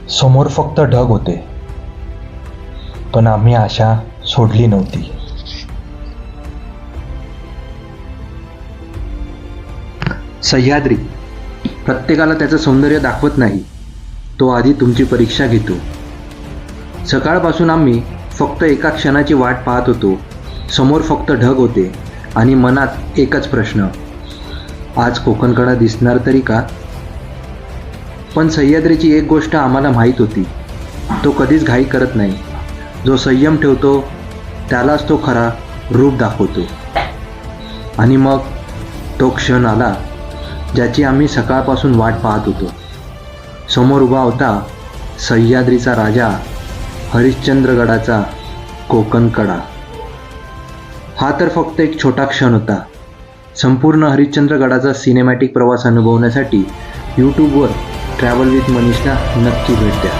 समोर फक्त ढग होते, पण आम्ही आशा सोडली नव्हती. सह्याद्री प्रत्येकाला त्याचं सौंदर्य दाखवत नाही, तो आधी तुमची परीक्षा घेतो. सकाळपासून आम्ही फक्त एका क्षणाची वाट पाहत होतो. समोर फक्त ढग होते आणि मनात एकच प्रश्न, आज कोकणकडा दिसणार तरी का? पण सह्याद्रीची एक गोष्ट आम्हाला माहीत होती, तो कधीच घाई करत नाही. जो संयम ठेवतो त्यालाच तो खरा रूप दाखवतो. आणि मग तो क्षण आला ज्याची आम्ही सकाळपासून वाट पाहत होतो. समोर उभा होता सह्याद्रीचा राजा, हरिश्चंद्रगडाचा कोकणकडा. हा तर फक्त एक छोटा क्षण होता. संपूर्ण हरिश्चंद्रगडाचा सिनेमॅटिक प्रवास अनुभवण्यासाठी यूट्यूबवर ट्रॅव्हल विथ मनीषला नक्की भेट द्या.